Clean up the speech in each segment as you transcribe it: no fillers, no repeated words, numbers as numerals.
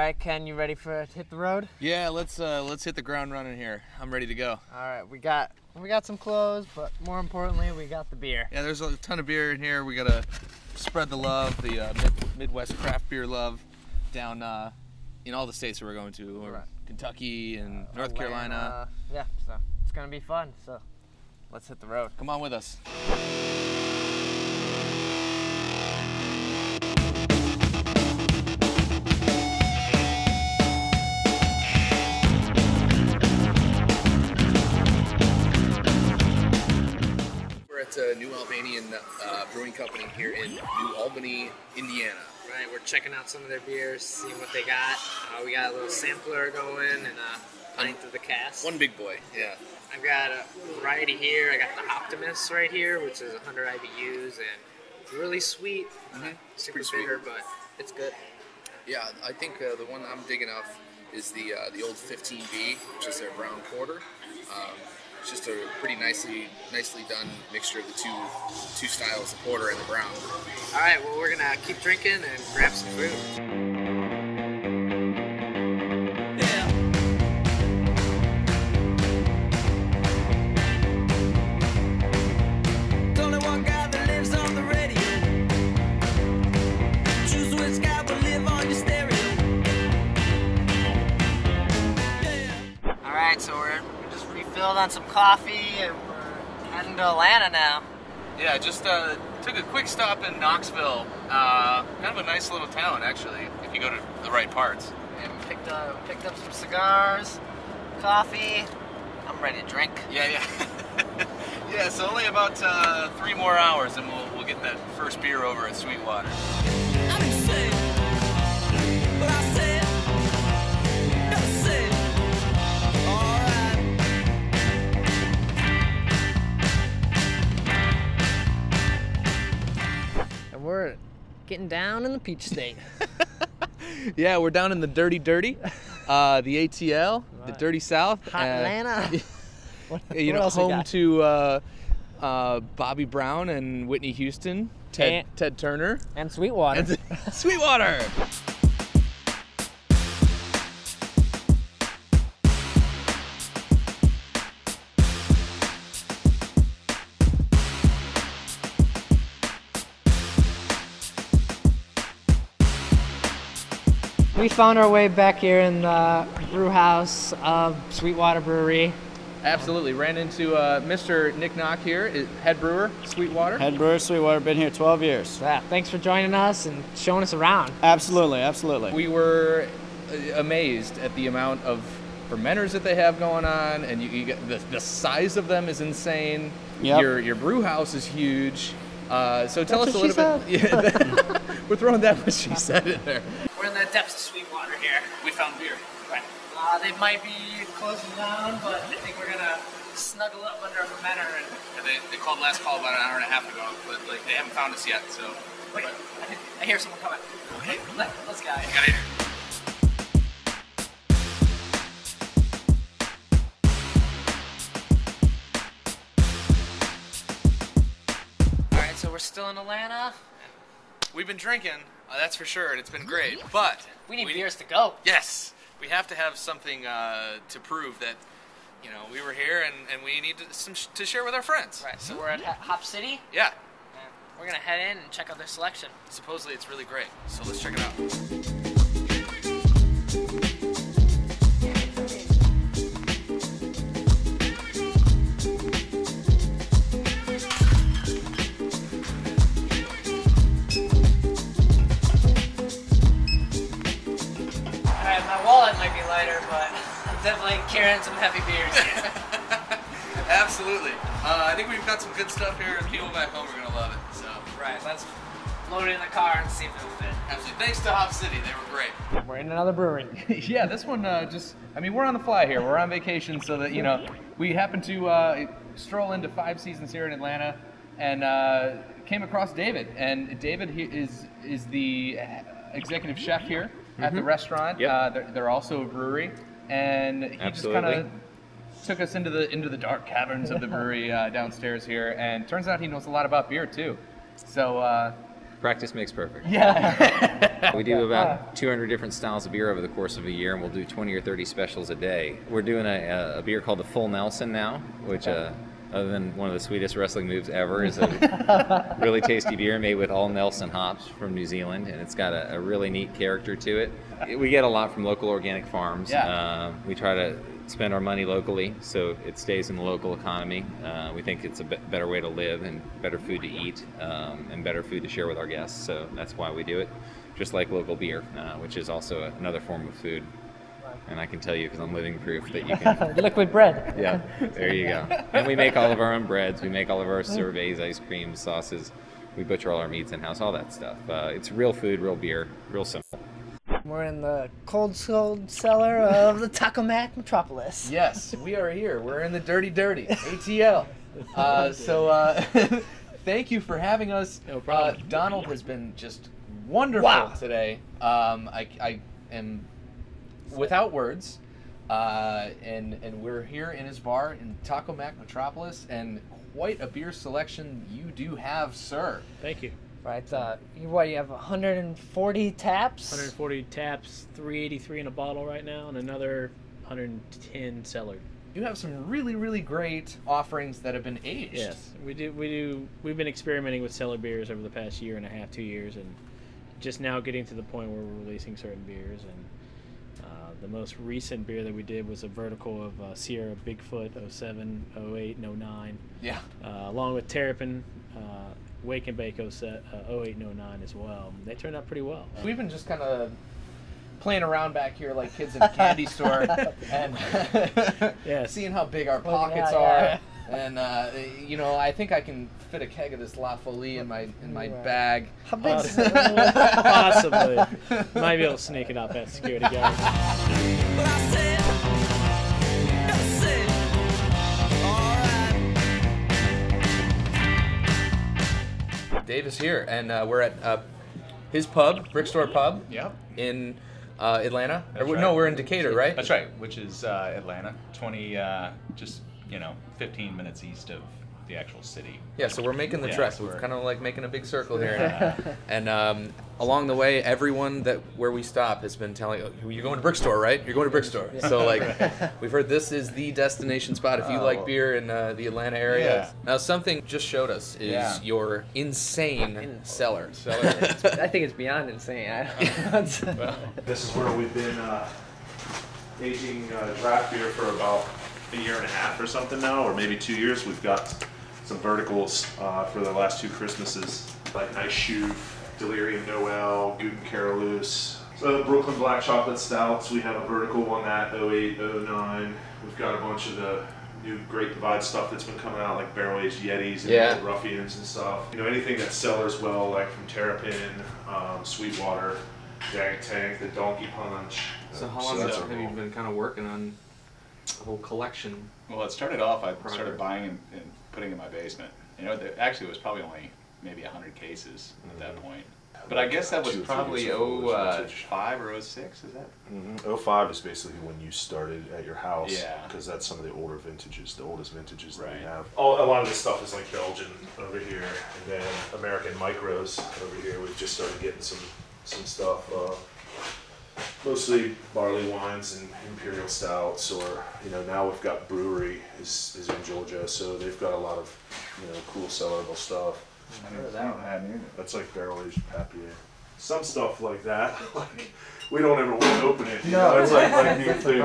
right, Ken, you ready to hit the road? Yeah, let's hit the ground running here. I'm ready to go. All right, we got some clothes, but more importantly, we got the beer. Yeah, there's a ton of beer in here. We gotta spread the love, the Midwest craft beer love, down in all the states that we're going to, or Kentucky and North Carolina. Yeah, so it's gonna be fun. So let's hit the road. Come on with us. New Albanian Brewing Company here in New Albany, Indiana. Right, we're checking out some of their beers, seeing what they got. We got a little sampler going and a pint of the cask. One big boy, yeah. I've got a variety here. I got the Optimus right here, which is 100 IBUs and it's really sweet. Super bitter, but it's good. Yeah, I think the one I'm digging off is the old 15B, which is their brown porter. It's just a pretty nicely done mixture of the two styles, the porter and the brown. All right, well, we're gonna keep drinking and grab some food. Yeah. There's only one guy that lives on the radio. Choose which guy will live on your stereo. Yeah. All right, so we're just refilled on some coffee and we're heading to Atlanta now. Yeah, just took a quick stop in Knoxville. Kind of a nice little town, actually, if you go to the right parts. And we picked up some cigars, coffee. I'm ready to drink. Yeah. Yeah, so only about 3 more hours and we'll get that first beer over at Sweetwater. I'm insane, but I said, gotta say, all right. And we're getting down in the Peach State. Yeah, we're down in the dirty, the ATL, the dirty South. Hot Atlanta. What else home to Bobby Brown and Whitney Houston, Ted Turner. And Sweetwater. Sweetwater! We found our way back here in the brew house of Sweetwater Brewery. Absolutely. Ran into Mr. Nick Knock here, head brewer, Sweetwater. Head brewer, Sweetwater, been here 12 years. Yeah, thanks for joining us and showing us around. Absolutely. We were amazed at the amount of fermenters that they have going on, and you get the size of them is insane. Yep. Your brew house is huge. So tell us a what little she bit. Yeah, we're throwing that what she said in there. We're in the depths of Sweetwater here. We found beer. Right. They might be closing down, but I think we're gonna snuggle up under a fermenter. And They called last call about an hour and a half ago, but they haven't found us yet. So. wait, I hear someone coming. Okay. Let's go. You got it. All right, so we're still in Atlanta. We've been drinking, that's for sure, and it's been great. But We need beers to go. Yes, we have to have something to prove that, we were here and we need some to share with our friends. Right, so we're at Hop City. Yeah. And we're gonna head in and check out their selection. Supposedly it's really great, so let's check it out. My wallet might be lighter, but I'm definitely carrying some heavy beers here. Absolutely. I think we've got some good stuff here, and people back home are going to love it. So. Right, let's load it in the car and see if it'll fit. Absolutely. Thanks to Hop City. They were great. We're in another brewery. Yeah, this one we're on the fly here. We're on vacation, so that, we happened to stroll into 5 Seasons here in Atlanta and came across David. And David is the executive chef here at the restaurant. Yep. They're also a brewery, and he just kind of took us into the dark caverns of the brewery downstairs here. And turns out he knows a lot about beer too. So Practice makes perfect. Yeah. We do about 200 different styles of beer over the course of a year, and we'll do 20 or 30 specials a day. We're doing a beer called the Full Nelson now, which, other than one of the sweetest wrestling moves ever, is a really tasty beer made with all Nelson hops from New Zealand, and it's got a really neat character to it. We get a lot from local organic farms. Yeah. We try to spend our money locally so it stays in the local economy. We think it's a better way to live and better food to eat and better food to share with our guests, so that's why we do it. Just like local beer, which is also another form of food. And I can tell you because I'm living proof that you can. Liquid bread. Yeah, there you go. And we make all of our own breads. We make all of our sorbets, ice creams, sauces. We butcher all our meats in-house, all that stuff. It's real food, real beer, real simple. We're in the cold cellar of the Taco Mac metropolis. Yes, we are here. We're in the dirty, ATL. Thank you for having us. No problem. Donald has been just wonderful today. I am without words, and we're here in his bar in Taco Mac Metropolis, and quite a beer selection you do have, sir. Thank you. Right, you have 140 taps? 140 taps, 383 in a bottle right now, and another 110 cellared. You have some really, really great offerings that have been aged. Yes, we do. We've been experimenting with cellar beers over the past year and a half, 2 years, and just now getting to the point where we're releasing certain beers. And the most recent beer that we did was a vertical of Sierra Bigfoot 07, 08, and 09. Yeah. Along with Terrapin, Wake and Bake 08 and 09 as well. They turned out pretty well. We've been just kind of playing around back here like kids in a candy store and seeing how big our pockets are. And I think I can fit a keg of this La Folie in my bag. How big? Possibly. Might be able to sneak it out past security guard. But I said, Dave is here, and we're at his pub, Brickstore Pub, in Atlanta. We're in Decatur, right? That's right, which is Atlanta, 15 minutes east of the actual city. Yeah, so we're making the trek. We're kind of like making a big circle here. Yeah. And along the way, everyone where we stop has been telling, you're going to Brickstore, right? You're going to Brickstore. So we've heard this is the destination spot if you like beer in the Atlanta area. Yeah. Now something just showed us is your insane cellar. I think it's beyond insane. This is where we've been aging draft beer for about a year and a half or something now, or maybe 2 years. We've got some verticals for the last two Christmases, like Nice Shoe, Delirium Noel, Guten Carolus. So the Brooklyn Black Chocolate Stouts, we have a vertical on that, 08, 09. We've got a bunch of the new Great Divide stuff that's been coming out, like barrel-aged Yetis and Old Ruffians and stuff. Anything that sellers well, like from Terrapin, Sweetwater, Dank Tank, the Donkey Punch. So how long have you been kind of working on the whole collection? Well, it started off, I started buying and putting in my basement. Actually it was probably only maybe 100 cases at that point. But I guess that was probably 05 or 06, is that? 05 is basically when you started at your house. Yeah. Because that's some of the older vintages, the oldest vintages that we Right. have. A lot of this stuff is like Belgian over here, and then American micros over here. We've just started getting some stuff. Mostly barley wines and imperial stouts, or now we've got Brewery is in Georgia, so they've got a lot of cool cellarable stuff. That's like barrel aged papier. Some stuff like that. Like we don't ever want to open it. It's like new thing.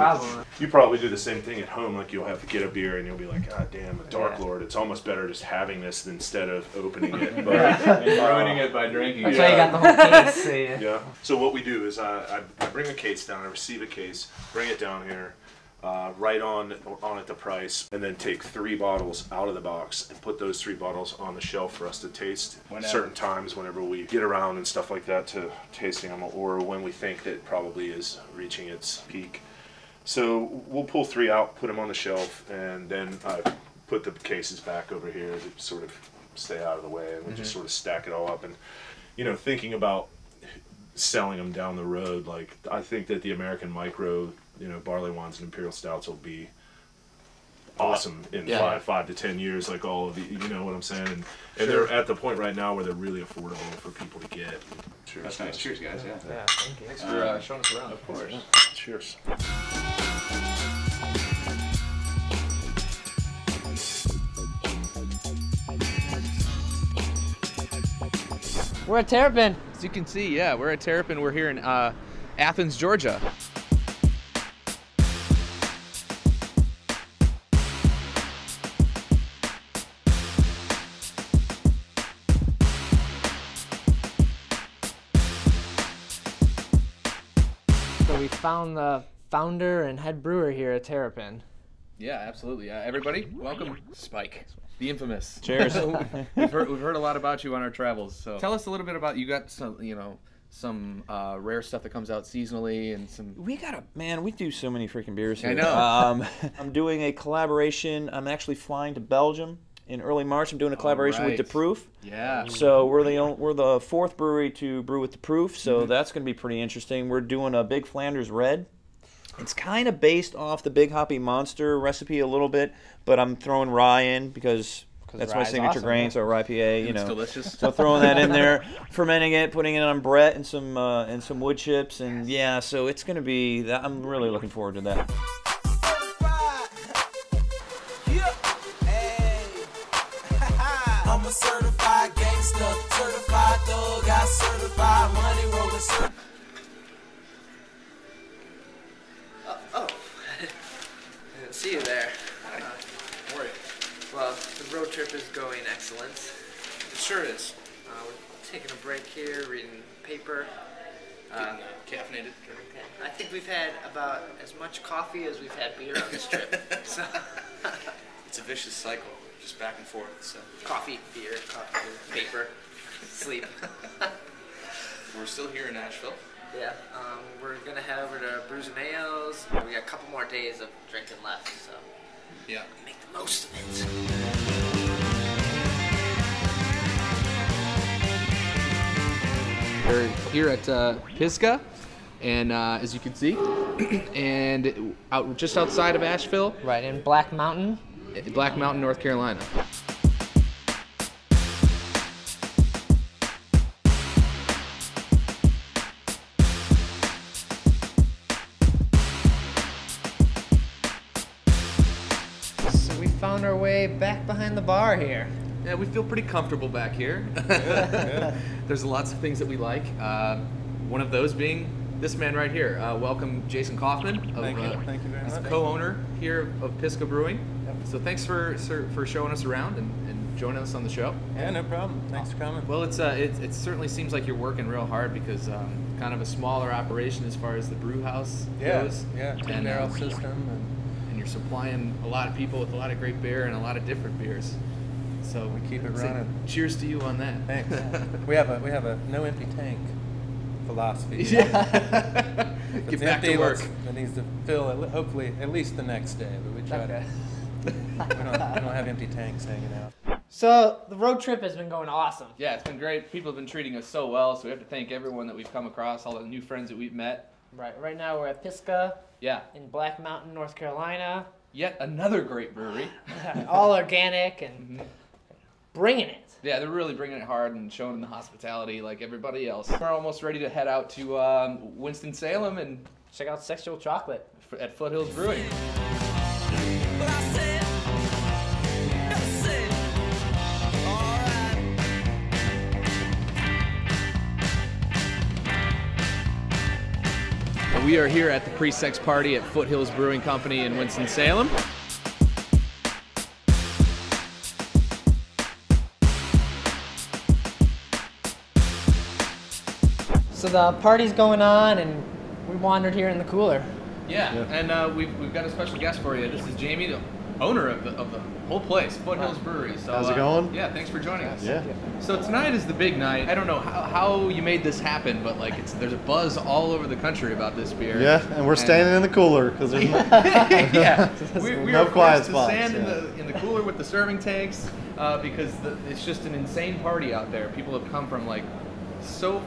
You probably do the same thing at home. Like you'll have to get a beer and you'll be like, God damn, a Dark Lord. It's almost better just having this instead of opening it. But ruining it by drinking. That's why you got the whole case. Yeah. So what we do is I bring a case down. I receive a case, bring it down here, write on it the price, and then take 3 bottles out of the box and put those 3 bottles on the shelf for us to taste certain times whenever we get around and stuff like that to tasting them, or when we think that probably is reaching its peak. So we'll pull 3 out, put them on the shelf, and then I put the cases back over here to sort of stay out of the way, and we just sort of stack it all up. And thinking about selling them down the road, like I think that the American micro barley wines and imperial stouts will be awesome in 5 to 10 years, like all of the, you know what I'm saying? And they're at the point right now where they're really affordable for people to get. Cheers. That's nice. Cheers, guys. Yeah. Thank you. Thanks for showing us around. Of course. Cheers. We're at Terrapin. As you can see, yeah, we're at Terrapin. We're here in Athens, Georgia. So we found the founder and head brewer here at Terrapin. Yeah, absolutely. Everybody, welcome, Spike, the infamous. Cheers. we've heard a lot about you on our travels. So tell us a little bit about you. Got some rare stuff that comes out seasonally and some. We do so many freaking beers here. I know. I'm doing a collaboration. I'm actually flying to Belgium in early March. I'm doing a collaboration with right. The Proof. Yeah. So we're the fourth brewery to brew with The Proof. So that's going to be pretty interesting. We're doing a Big Flanders Red. It's kind of based off the Big Hoppy Monster recipe a little bit, but I'm throwing rye in because that's my signature grain, so rye PA, It's delicious. So throwing that in there, fermenting it, putting it on Brett and some wood chips, and yeah, so it's going to be that. I'm really looking forward to that. I'm a certified gangster, certified thug, got certified money roller. Oh, I didn't see you there. Well, the road trip is going excellent. It sure is. We're taking a break here, reading paper. Caffeinated. Okay. I think we've had about as much coffee as we've had beer on this trip. So It's a vicious cycle, just back and forth. So coffee, beer, paper, sleep. we're still here in Nashville. Yeah, we're gonna head over to Brews and Ales. We got a couple more days of drinking left, so Yeah. make the most of it. We're here at Pisgah, and as you can see, and just outside of Asheville, Right, in Black Mountain. Black Mountain, North Carolina. So we found our way back behind the bar here. Yeah, we feel pretty comfortable back here. There's lots of things that we like. One of those being this man right here. Welcome, Jason Kaufman. Thank you very He's much. the co-owner here of Pisgah Brewing. So thanks for showing us around and joining us on the show. Yeah, no problem. Thanks for coming. Well, it certainly seems like you're working real hard because kind of a smaller operation as far as the brew house goes. Yeah, and barrel system. and you're supplying a lot of people with a lot of great beer and a lot of different beers. So We keep it so running. Cheers to you on that. Thanks. we have a no empty tank philosophy. Yeah. If Get it's back empty, to work. It needs to fill hopefully at least the next day, but we try to. We don't have empty tanks hanging out. So the road trip has been going awesome. Yeah, it's been great. People have been treating us so well, so we have to thank everyone that we've come across, all the new friends that we've met. Right now we're at Pisgah Yeah, in Black Mountain, North Carolina. yet another great brewery. All organic and bringing it. Yeah, they're really bringing it hard and showing the hospitality like everybody else. We're almost ready to head out to Winston-Salem and check out Sexual Chocolate at Foothills Brewing. But I said, alright. We are here at the pre-sex party at Foothills Brewing Company in Winston-Salem. So the party's going on, and we wandered here in the cooler. Yeah, and we've got a special guest for you. This is Jamie, the owner of the whole place, Foothills Brewery. So, how's it going? Yeah, thanks for joining us. Yeah. So tonight is the big night. I don't know how you made this happen, but like there's a buzz all over the country about this beer. Yeah, and we're standing in the cooler because there's yeah, we no are quiet forced to spots. stand in the cooler with the serving tanks because it's just an insane party out there. People have come from like so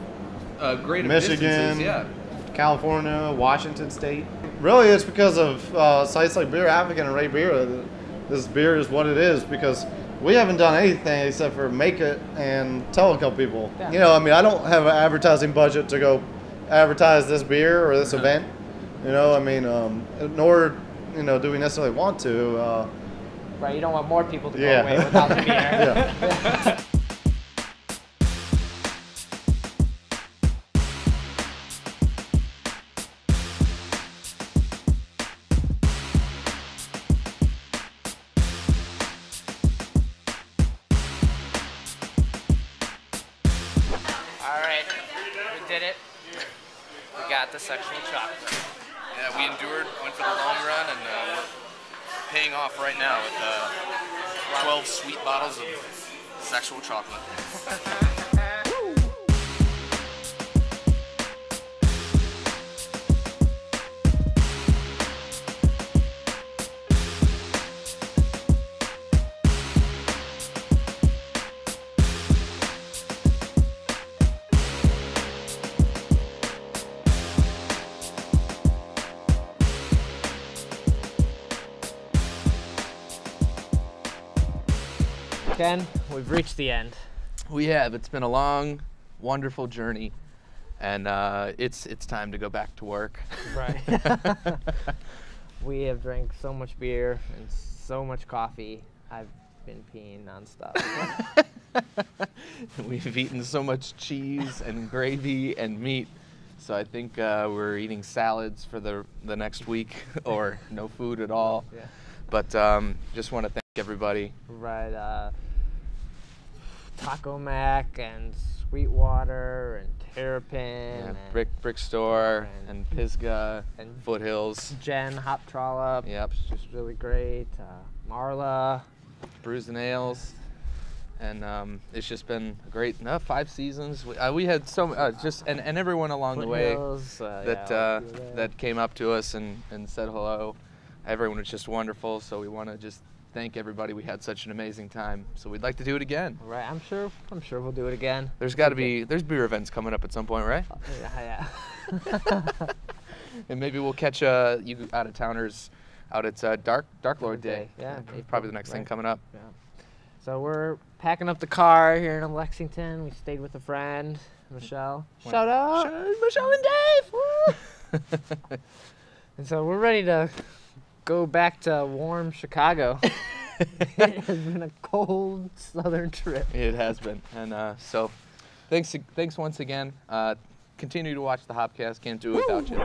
great of Michigan, distances. Yeah. California, Washington State. Really, it's because of sites like Beer African and Ray Beer. this beer is what it is, because we haven't done anything except for make it and tell a couple people. Yeah. You know, I mean, I don't have an advertising budget to go advertise this beer or this event. You know, I mean, nor, you know, do we necessarily want to. Right, you don't want more people to go Yeah. away without the beer. Yeah. Alright, we did it. We got the sexual chocolate. Yeah, we endured, went for the long run, and we're paying off right now with 12 sweet bottles of sexual chocolate. Ken, we've reached the end. We have. It's been a long, wonderful journey, and it's time to go back to work. Right. We have drank so much beer and so much coffee. I've been peeing nonstop. We've eaten so much cheese and gravy and meat, so I think we're eating salads for the next week, or no food at all. Yeah. But just want to thank everybody. Right. Taco Mac and Sweetwater and Terrapin. Yeah, Brickstore and Pisgah and Foothills. Jen, Hop Trollop. Yep. It's just really great. Marla. Brews and Ales. And it's just been great. 5 seasons. We had so just and everyone along the way that came up to us and said hello. Everyone was just wonderful. So we want to just thank everybody. We had such an amazing time. So we'd like to do it again. Right. I'm sure we'll do it again. There's beer events coming up at some point, right? Yeah. And maybe we'll catch you out of towners out at Dark Lord Day. Yeah. Probably the next thing coming up. Yeah. So we're packing up the car here in Lexington. We stayed with a friend, Michelle. Shout out, Michelle and Dave. Woo! And so we're ready to go back to warm Chicago. It has been a cold southern trip. It has been, and so thanks once again. Continue to watch the HopCast. Can't do it without you.